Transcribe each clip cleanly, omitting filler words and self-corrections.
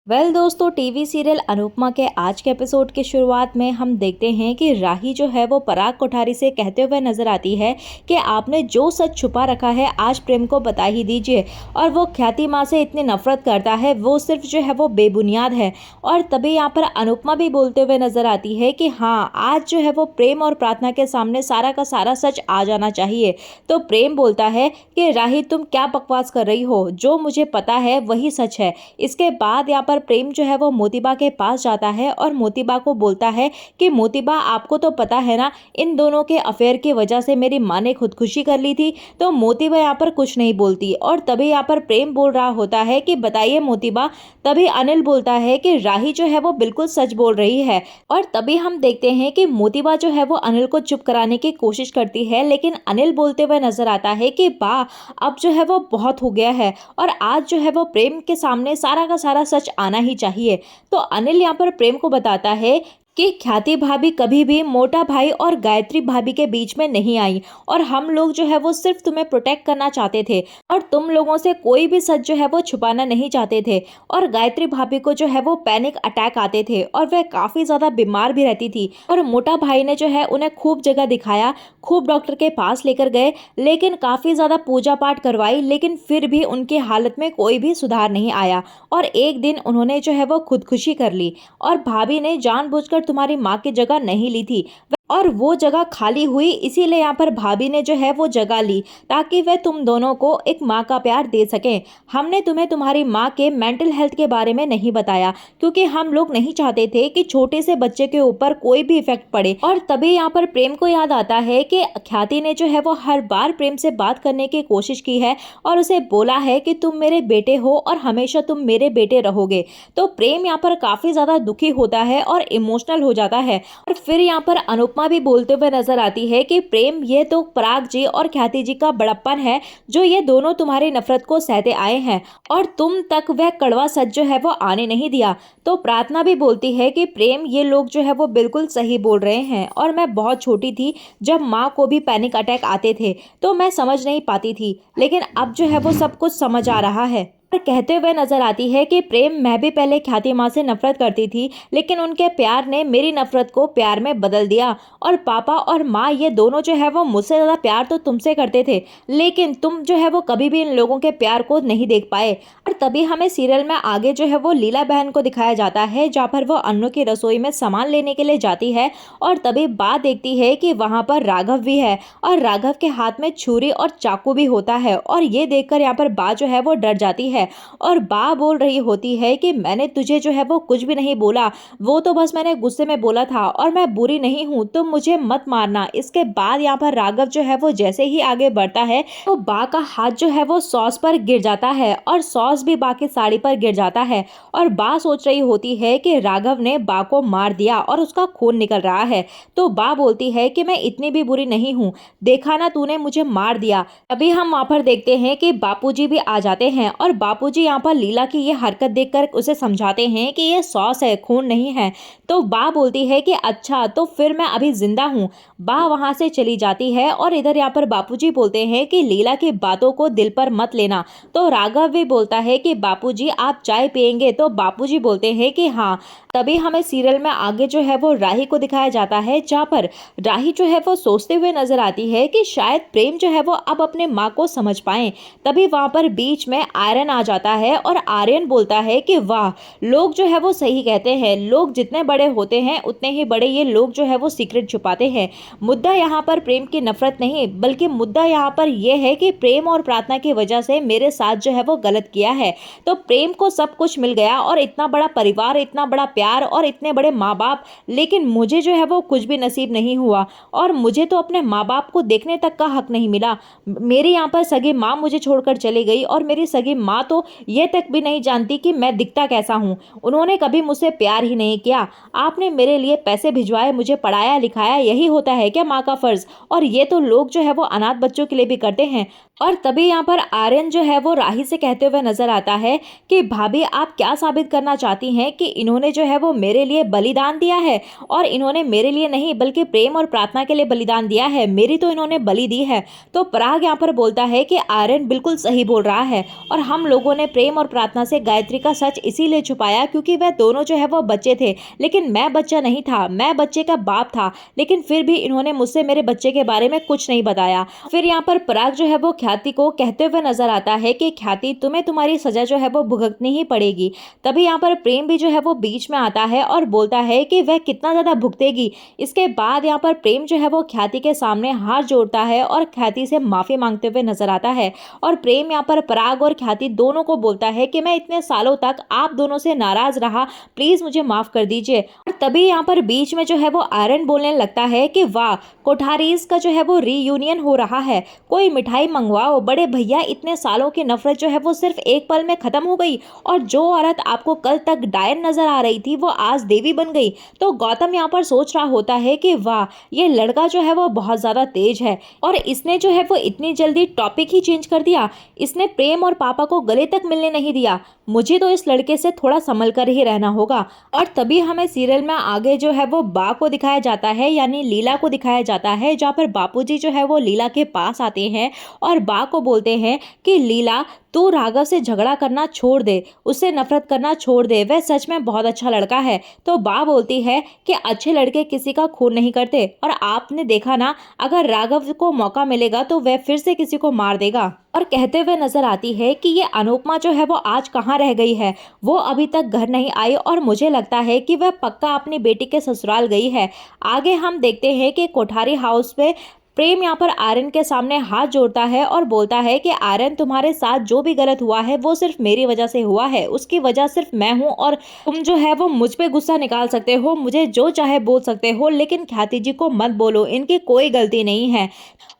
दोस्तों, TV serial Anupama के आज के एपिसोड की शुरुआत में हम देखते हैं कि राही जो है वो पराग कोठारी से कहते हुए नजर आती है कि आपने जो सच छुपा रखा है आज प्रेम को बता ही दीजिए। और वो ख्याति माँ से इतनी नफरत करता है, वो सिर्फ जो है वो बेबुनियाद है। और तभी यहाँ पर अनुपमा भी बोलते हुए नजर आती है कि हाँ, आज जो है वो प्रेम और प्रार्थना के सामने सारा का सारा सच आ जाना चाहिए। तो प्रेम बोलता है कि राही, तुम क्या बकवास कर रही हो, जो मुझे पता है वही सच है। इसके बाद यहाँ पर प्रेम जो है वो मोतीबा के पास जाता है और मोतीबा को बोलता है कि मोतीबा, आपको तो पता है ना, इन दोनों के अफेयर की वजह से मेरी माँ ने खुदकुशी कर ली थी। तो मोतीबा यहाँ पर कुछ नहीं बोलती और तभी यहाँ पर प्रेम बोल रहा होता है कि बताइए मोतीबा। तभी अनिल बोलता है कि राही जो है वो बिल्कुल सच बोल रही है। और तभी हम देखते हैं कि मोतीबा जो है वो अनिल को चुप कराने की कोशिश करती है, लेकिन अनिल बोलते हुए नजर आता है कि बा, अब जो है वो बहुत हो गया है और आज जो है वो प्रेम के सामने सारा का सारा सच आना ही चाहिए। तो अनिल यहाँ पर प्रेम को बताता है कि ख्याति भाभी कभी भी मोटा भाई और गायत्री भाभी के बीच में नहीं आई और हम लोग जो है वो सिर्फ तुम्हें प्रोटेक्ट करना चाहते थे और तुम लोगों से कोई भी सच जो है वो छुपाना नहीं चाहते थे। और गायत्री भाभी को जो है वो पैनिक अटैक आते थे और वह काफी ज्यादा बीमार भी रहती थी और मोटा भाई ने जो है उन्हें खूब जगह दिखाया, खूब डॉक्टर के पास लेकर गए, लेकिन काफी ज्यादा पूजा पाठ करवाई, लेकिन फिर भी उनकी हालत में कोई भी सुधार नहीं आया। और एक दिन उन्होंने जो है वो खुदकुशी कर ली और भाभी ने जानबूझकर तुम्हारी माँ की जगह नहीं ली थी और वो जगह खाली हुई, इसीलिए यहाँ पर भाभी ने जो है वो जगह ली ताकि वह तुम दोनों को एक माँ का प्यार दे सकें। हमने तुम्हें तुम्हारी माँ के मेंटल हेल्थ के बारे में नहीं बताया क्योंकि हम लोग नहीं चाहते थे कि छोटे से बच्चे के ऊपर कोई भी इफेक्ट पड़े। और तभी यहाँ पर प्रेम को याद आता है कि ख्याति ने जो है वो हर बार प्रेम से बात करने की कोशिश की है और उसे बोला है कि तुम मेरे बेटे हो और हमेशा तुम मेरे बेटे रहोगे। तो प्रेम यहाँ पर काफी ज्यादा दुखी होता है और इमोशनल हो जाता है। और फिर यहाँ पर अनुपमा भी बोलते हुए नजर आती है कि प्रेम, ये तो पराग जी और ख्याति जी का बड़प्पन है जो ये दोनों तुम्हारी नफरत को सहते आए हैं और तुम तक वह कड़वा सच जो है वो आने नहीं दिया। तो प्रार्थना भी बोलती है कि प्रेम, ये लोग जो है वो बिल्कुल सही बोल रहे हैं और मैं बहुत छोटी थी जब माँ को भी पैनिक अटैक आते थे तो मैं समझ नहीं पाती थी, लेकिन अब जो है वो सब कुछ समझ आ रहा है। कहते हुए नजर आती है कि प्रेम, मैं भी पहले ख्याति माँ से नफरत करती थी, लेकिन उनके प्यार ने मेरी नफरत को प्यार में बदल दिया और पापा और माँ ये दोनों जो है वो मुझसे ज्यादा प्यार तो तुमसे करते थे, लेकिन तुम जो है वो कभी भी इन लोगों के प्यार को नहीं देख पाए। और तभी हमें सीरियल में आगे जो है वो लीला बहन को दिखाया जाता है जहाँ पर वो अन्नू की रसोई में सामान लेने के लिए जाती है और तभी बात देखती है कि वहां पर राघव भी है और राघव के हाथ में छुरी और चाकू भी होता है और ये देखकर यहाँ पर बा जो है वो डर जाती है और बा बोल रही होती है कि मैंने तुझे जो है वो कुछ भी नहीं बोला, वो तो बस मैंने गुस्से में बोला था और मैं बुरी नहीं हूँ, तो मुझे मत मारना। इसके बाद यहाँ पर राघव जो है वो जैसे ही आगे बढ़ता है तो बा का हाथ जो है वो सॉस पर गिर जाता है और सॉस भी बा की साड़ी पर गिर जाता है और बा सोच रही होती है कि राघव ने बा को मार दिया और उसका खून निकल रहा है। तो बा बोलती है कि मैं इतनी भी बुरी नहीं हूँ, देखा ना तूने मुझे मार दिया। अभी हम वहाँ पर देखते हैं कि बापूजी भी आ जाते हैं और बापूजी यहाँ पर लीला की ये हरकत देखकर उसे समझाते हैं कि ये सॉस है, खून नहीं है। तो बा बोलती है कि अच्छा, तो फिर मैं अभी जिंदा हूँ। बा वहां से चली जाती है और इधर यहाँ पर बापूजी बोलते हैं कि लीला की बातों को दिल पर मत लेना। तो राघव भी बोलता है कि बापूजी आप चाय पियेंगे, तो बापूजी बोलते हैं कि हाँ। तभी हमें सीरियल में आगे जो है वो राही को दिखाया जाता है जहाँ पर राही जो है वो सोचते हुए नजर आती है कि शायद प्रेम जो है वो अब अपने माँ को समझ पाए। तभी वहां पर बीच में आर्यन आ जाता है और आर्यन बोलता है कि वाह, लोग जो है वो सही कहते हैं, लोग जितने बड़े होते हैं उतने ही बड़े ये लोग जो है वो सीक्रेट छुपाते हैं। मुद्दा यहाँ पर प्रेम की नफरत नहीं, बल्कि मुद्दा यहाँ पर यह है कि प्रेम और प्रार्थना की वजह से मेरे साथ जो है वो गलत किया है। तो प्रेम को सब कुछ मिल गया और इतना बड़ा परिवार, इतना बड़ा प्यार और इतने बड़े माँ बाप, लेकिन मुझे जो है वो कुछ भी नसीब नहीं हुआ और मुझे तो अपने माँ बाप को देखने तक का हक नहीं मिला। मेरी यहाँ पर सगी माँ मुझे छोड़कर चली गई और मेरी सगी माँ तो ये तक भी नहीं जानती कि मैं दिखता कैसा हूँ। उन्होंने कभी मुझसे प्यार ही नहीं किया। आपने मेरे लिए पैसे भिजवाए, मुझे पढ़ाया लिखाया, यही होता है क्या माँ का फर्ज? और ये तो लोग जो है वो अनाथ बच्चों के लिए भी करते हैं। और तभी यहाँ पर आर्यन जो है वो राही से कहते हुए नजर आता है कि भाभी आप क्या साबित करना चाहती हैं कि इन्होंने जो है वो मेरे लिए बलिदान दिया है, और इन्होंने मेरे लिए नहीं बल्कि प्रेम और प्रार्थना के लिए बलिदान दिया है, मेरी तो इन्होंने बलि दी है। तो पराग यहाँ पर बोलता है कि आर्यन बिल्कुल सही बोल रहा है, और हम लोगों ने प्रेम और प्रार्थना से गायत्री का सच इसीलिए छुपाया क्योंकि वह दोनों जो है वो बच्चे थे, लेकिन मैं बच्चा नहीं था, मैं बच्चे का बाप था, लेकिन फिर भी इन्होंने मुझसे मेरे बच्चे के बारे में कुछ नहीं बताया। फिर यहाँ पर पराग जो है वो ख्याति को कहते हुए नजर आता है कि ख्याति तुम्हें तुम्हारी सजा जो है वो भुगतनी ही पड़ेगी। तभी यहाँ पर प्रेम भी जो है वो बीच में आता है और बोलता है कि वह कितना ज्यादा भुगतेगी। इसके बाद यहाँ पर प्रेम जो है वो ख्याति के सामने हाथ जोड़ता है और ख्याति से माफी मांगते हुए नजर आता है। और प्रेम यहाँ पर पराग और ख्याति दोनों को बोलता है कि मैं इतने सालों तक आप दोनों से नाराज रहा, प्लीज मुझे माफ कर दीजिए। और तभी यहाँ पर बीच में जो है वो आर्यन बोलने लगता है कि वाह, कोठारीज का जो है वो रीयूनियन हो रहा है, कोई मिठाई मंगवाओ बड़े भैया, इतने सालों की नफरत जो है वो सिर्फ एक पल में खत्म हो गई, और जो औरत आपको कल तक डायन नजर आ रही थी वो आज देवी बन गई। तो गौतम यहाँ पर सोच रहा होता है कि वाह, ये लड़का जो है वो बहुत ज्यादा तेज है, और इसने जो है वो इतनी जल्दी टॉपिक ही चेंज कर दिया, इसने प्रेम और पापा को गले तक मिलने नहीं दिया, मुझे तो इस लड़के से थोड़ा संभल कर ही रहना होगा। और तभी हमें सीरियल में आगे जो है वो बा को दिखाया जाता है, यानी लीला को दिखाया जाता है, जहाँ पर बापूजी जो है वो लीला के पास आते हैं और बा को बोलते हैं कि लीला, तू राघव से झगड़ा करना छोड़ दे, उससे नफरत करना छोड़ दे, वह सच में बहुत अच्छा लड़का है। तो बा बोलती है कि अच्छे लड़के किसी का खून नहीं करते, और आपने देखा ना, अगर राघव को मौका मिलेगा तो वह फिर से किसी को मार देगा। और कहते हुए नजर आती है कि ये अनुपमा जो है वो आज कहाँ रह गई है, वो अभी तक घर नहीं आई, और मुझे लगता है कि वह पक्का अपनी बेटी के ससुराल गई है। आगे हम देखते हैं कि कोठारी हाउस पे प्रेम यहाँ पर आर्यन के सामने हाथ जोड़ता है और बोलता है कि आर्यन, तुम्हारे साथ जो भी गलत हुआ है वो सिर्फ मेरी वजह से हुआ है, उसकी वजह सिर्फ मैं हूँ, और तुम जो है वो मुझ पे गुस्सा निकाल सकते हो, मुझे जो चाहे बोल सकते हो, लेकिन ख्याति जी को मत बोलो, इनकी कोई गलती नहीं है।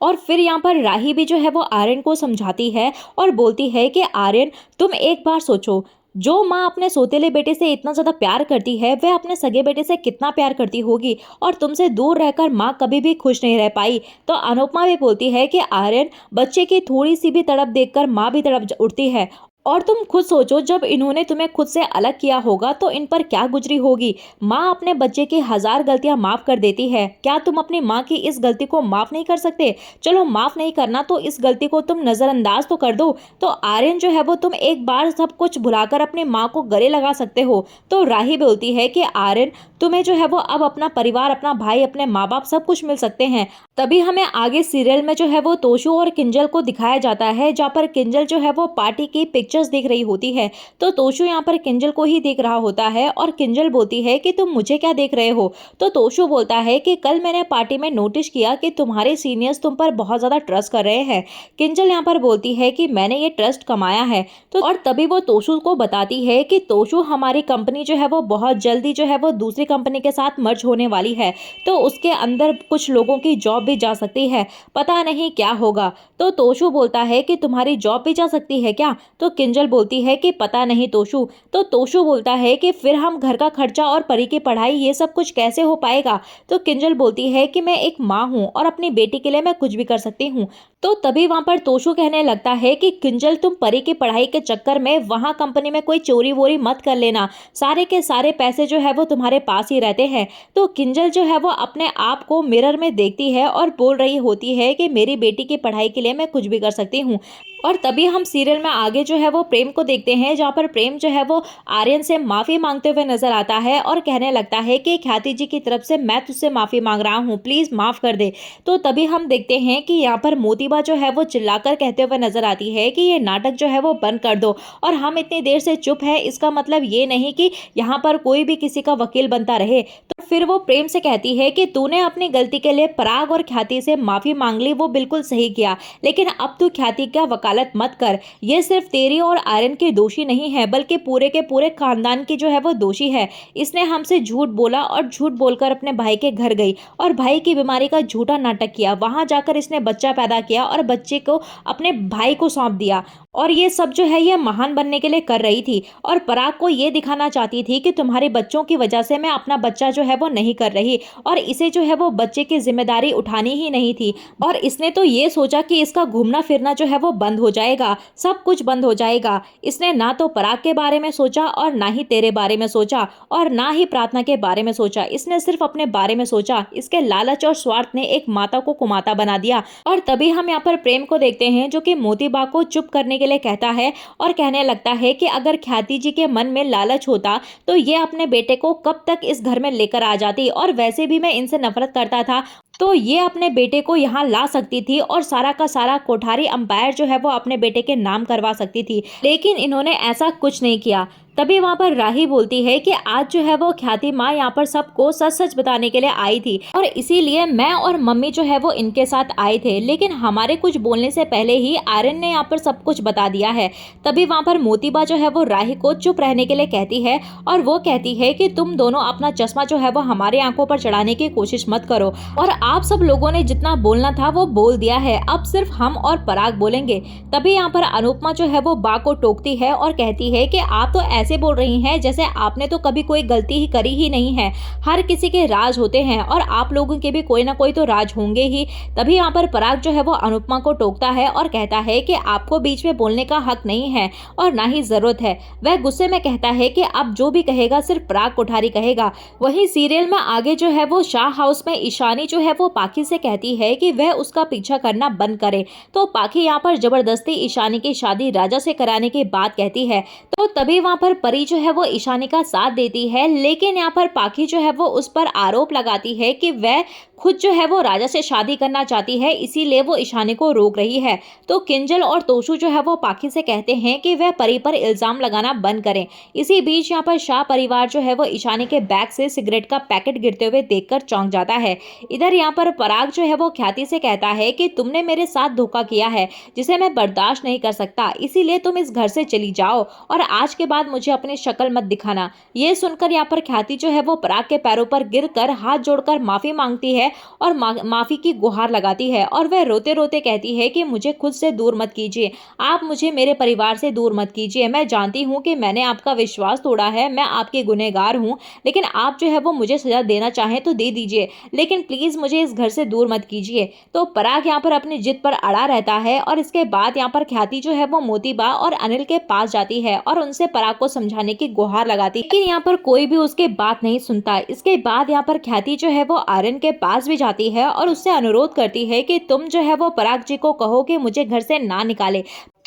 और फिर यहाँ पर राही भी जो है वो आर्यन को समझाती है और बोलती है कि आर्यन, तुम एक बार सोचो, जो माँ अपने सोतेले बेटे से इतना ज्यादा प्यार करती है वह अपने सगे बेटे से कितना प्यार करती होगी, और तुमसे दूर रहकर माँ कभी भी खुश नहीं रह पाई। तो अनुपमा भी बोलती है कि आर्यन, बच्चे की थोड़ी सी भी तड़प देखकर माँ भी तड़प उठती है, और तुम खुद सोचो, जब इन्होंने तुम्हें खुद से अलग किया होगा तो इन पर क्या गुजरी होगी। माँ अपने बच्चे की 1000 गलतियां माफ कर देती है, क्या तुम अपनी माँ की इस गलती को माफ नहीं कर सकते? चलो माफ नहीं करना तो इस गलती को तुम नजरअंदाज तो कर दो। तो आर्यन जो है वो, तुम एक बार सब कुछ भुलाकर अपनी माँ को गले लगा सकते हो। तो राही बोलती है कि आर्यन, तुम्हें जो है वो अब अपना परिवार, अपना भाई, अपने माँ बाप सब कुछ मिल सकते हैं। तभी हमें आगे सीरियल में जो है वो तोशु और किंजल को दिखाया जाता है, जहाँ पर किंजल जो है वो पार्टी की पिक्चर्स देख रही होती है। तो तोशु यहाँ पर किंजल को ही देख रहा होता है, और किंजल बोलती है कि तुम मुझे क्या देख रहे हो। तो तोशु बोलता है कि कल मैंने पार्टी में नोटिस किया कि तुम्हारे सीनियर्स तुम पर बहुत ज्यादा ट्रस्ट कर रहे हैं। किंजल यहाँ पर बोलती है कि मैंने ये ट्रस्ट कमाया है। तो और तभी वो तोशु को बताती है कि तोशु, हमारी कंपनी जो है वो बहुत जल्दी जो है वो दूसरी कंपनी के साथ मर्ज होने वाली है, तो उसके अंदर कुछ लोगों की जॉब भी जा सकती है, पता नहीं क्या होगा। तो तोशु बोलता है कि तुम्हारी जॉब भी जा सकती है क्या? तो किंजल बोलती है कि पता नहीं तोशु। तो तोशु बोलता है कि फिर हम घर का खर्चा और परी की पढ़ाई, ये सब कुछ कैसे हो पाएगा? तो किंजल बोलती है कि मैं एक माँ हूँ और अपनी बेटी के लिए मैं कुछ भी कर सकती हूँ। तो तभी वहां पर तोशु कहने लगता है कि किंजल, तुम परी की पढ़ाई के चक्कर में वहां कंपनी में कोई चोरी वोरी मत कर लेना, सारे के सारे पैसे जो है वो तुम्हारे पास ही रहते हैं। तो किंजल जो है वो अपने आप को मिरर में देखती है और बोल रही होती है कि मेरी बेटी की पढ़ाई के लिए मैं कुछ भी कर सकती हूँ। और तभी हम सीरियल में आगे जो है वो प्रेम को देखते हैं, जहाँ पर प्रेम जो है वो आर्यन से माफी मांगते हुए नजर आता है और कहने लगता है कि ख्याति जी की तरफ से मैं तुझसे माफी मांग रहा हूँ, प्लीज माफ कर दे। तो तभी हम देखते हैं कि यहाँ पर मोतीबा जो है वो चिल्लाकर कहते हुए नजर आती है कि ये नाटक जो है वो बंद कर दो, और हम इतनी देर से चुप है, इसका मतलब ये नहीं कि यहाँ पर कोई भी किसी का वकील बनता रहे। तो फिर वो प्रेम से कहती है कि तूने अपनी गलती के लिए पराग और ख्याति से माफी मांग ली, वो बिल्कुल सही किया, लेकिन अब तू ख्याति का वकालत मत कर। ये सिर्फ तेरी और आर्यन की दोषी नहीं है, बल्कि पूरे के पूरे खानदान की जो है वो दोषी है। इसने हमसे झूठ बोला और झूठ बोलकर अपने भाई के घर गई और भाई की बीमारी का झूठा नाटक किया, वहां जाकर इसने बच्चा पैदा किया दिया और बच्चे को अपने भाई को सौंप दिया। और ये सब जो है ये महान बनने के लिए कर रही थी और पराग को ये दिखाना चाहती थी कि तुम्हारे बच्चों की वजह से मैं अपना बच्चा जो है वो नहीं कर रही, और इसे जो है वो बच्चे की जिम्मेदारी उठानी ही नहीं थी। और इसने तो ये सोचा कि इसका घूमना फिरना जो है वो बंद हो जाएगा, सब कुछ बंद हो जाएगा। इसने ना तो पराग के बारे में सोचा और ना ही तेरे बारे में सोचा और ना ही प्रार्थना के बारे में सोचा। इसने सिर्फ अपने बारे में सोचा। इसके लालच और स्वार्थ ने एक माता को कुमाता बना दिया। और तभी हम यहाँ पर प्रेम को देखते हैं जो कि मोती बा को चुप करने के लिए कहता है और कहने लगता है कि अगर ख्याति जी के मन में लालच होता तो ये अपने बेटे को कब तक इस घर में लेकर आ जाती, और वैसे भी मैं इनसे नफरत करता था तो ये अपने बेटे को यहाँ ला सकती थी और सारा का सारा कोठारी अंपायर जो है वो अपने बेटे के नाम करवा सकती थी, लेकिन इन्होंने ऐसा कुछ नहीं किया। तभी वहाँ पर राही बोलती है कि आज जो है वो ख्याति माँ यहाँ पर सबको सच सच बताने के लिए आई थी और इसीलिए मैं और मम्मी जो है वो इनके साथ आए थे, लेकिन हमारे कुछ बोलने से पहले ही आर्यन ने यहाँ पर सब कुछ बता दिया है। तभी वहाँ पर मोतीबा जो है वो राही को चुप रहने के लिए कहती है और वो कहती है कि तुम दोनों अपना चश्मा जो है वो हमारे आंखों पर चढ़ाने की कोशिश मत करो, और आप सब लोगों ने जितना बोलना था वो बोल दिया है, अब सिर्फ हम और पराग बोलेंगे। तभी यहाँ पर अनुपमा जो है वो बा को टोकती है और कहती है कि आप तो ऐसे बोल रही हैं जैसे आपने तो कभी कोई गलती ही करी ही नहीं है। हर किसी के राज होते हैं और आप लोगों के भी कोई ना कोई तो राज होंगे ही। तभी यहाँ पर पराग जो है वो अनुपमा को टोकता है और कहता है कि आपको बीच में बोलने का हक नहीं है और ना ही जरूरत है। वह गुस्से में कहता है कि अब जो भी कहेगा सिर्फ पराग कोठारी कहेगा। वहीं सीरियल में आगे जो है वो शाह हाउस में ईशानी जो है वो पाखी से कहती है कि वह उसका पीछा करना बंद करे, तो पाखी यहाँ पर जबरदस्ती ईशानी की शादी राजा से कराने की बात कहती है। तो तभी वहाँ पर परी जो है वो ईशानी का साथ देती है, लेकिन यहाँ पर पाखी जो है वो उस पर आरोप लगाती है कि वह खुद जो है वो राजा से शादी करना चाहती है, इसीलिए वो ईशानी को रोक रही है। तो किंजल और तोशु जो है वो पाखी से कहते हैं कि वह परी पर इल्जाम लगाना बंद करें। इसी बीच यहाँ पर शाह परिवार जो है वो ईशानी के बैग से सिगरेट का पैकेट गिरते हुए देखकर चौंक जाता है। इधर यहाँ पर पराग जो है वो ख्याति से कहता है कि तुमने मेरे साथ धोखा किया है जिसे मैं बर्दाश्त नहीं कर सकता, इसीलिए तुम इस घर से चली जाओ और आज के बाद मुझे अपनी शक्ल मत दिखाना। ये सुनकर यहाँ पर ख्याति जो है वो पराग के पैरों पर गिरकर हाथ जोड़कर माफी मांगती है और माफी की गुहार लगाती है और वह रोते रोते कहती है कि मुझे खुद से दूर मत कीजिए, आप मुझे मेरे परिवार से दूर मत कीजिए। मैं जानती हूँ कि मैंने आपका विश्वास तोड़ा है, मैं आपकी गुनहगार हूँ, लेकिन आप जो है वो मुझे सजा देना चाहें तो दे दीजिए, लेकिन प्लीज मुझे इस घर से दूर मत कीजिए। तो पराग यहाँ पर अपनी जिद पर अड़ा रहता है और इसके बाद यहाँ पर ख्याति जो है वो मोतीबा और अनिल के पास जाती है और उनसे पराग को समझाने की गुहार लगाती है, लेकिन यहाँ पर कोई भी उसके बात नहीं सुनता। इसके बाद यहाँ पर ख्याति जो है वो आर्यन के पास भी जाती है और उससे अनुरोध करती है कि तुम जो है वो पराग जी को कहो कि मुझे घर से ना निकाले।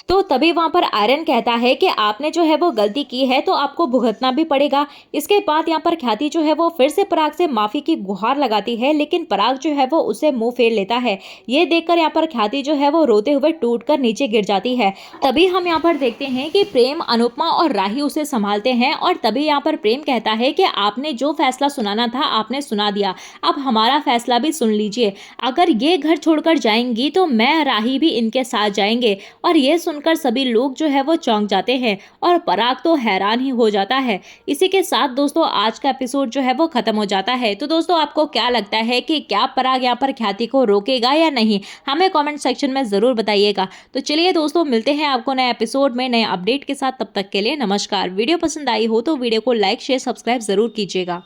तो तभी वहां पर आर्यन कहता है कि आपने जो है वो गलती की है तो आपको भुगतना भी पड़ेगा। इसके बाद यहाँ पर ख्याति जो है वो फिर से पराग से माफी की गुहार लगाती है, लेकिन पराग जो है वो उसे मुंह फेर लेता है। ये देखकर यहाँ पर ख्याति जो है वो रोते हुए टूटकर नीचे गिर जाती है। तभी हम यहाँ पर देखते हैं कि प्रेम, अनुपमा और राही उसे संभालते हैं और तभी यहाँ पर प्रेम कहता है कि आपने जो फैसला सुनाना था आपने सुना दिया, अब हमारा फैसला भी सुन लीजिए। अगर ये घर छोड़कर जाएंगी तो मैं राही भी इनके साथ जाएंगे। और ये सुनकर सभी लोग जो है वो चौंक जाते हैं और पराग तो हैरान ही हो जाता है। इसी के साथ दोस्तों आज का एपिसोड जो है वो खत्म हो जाता है। तो दोस्तों आपको क्या लगता है कि क्या पराग यहाँ पर ख्याति को रोकेगा या नहीं, हमें कमेंट सेक्शन में जरूर बताइएगा। तो चलिए दोस्तों मिलते हैं आपको नए एपिसोड में नए अपडेट के साथ, तब तक के लिए नमस्कार। वीडियो पसंद आई हो तो वीडियो को लाइक शेयर सब्सक्राइब जरूर कीजिएगा।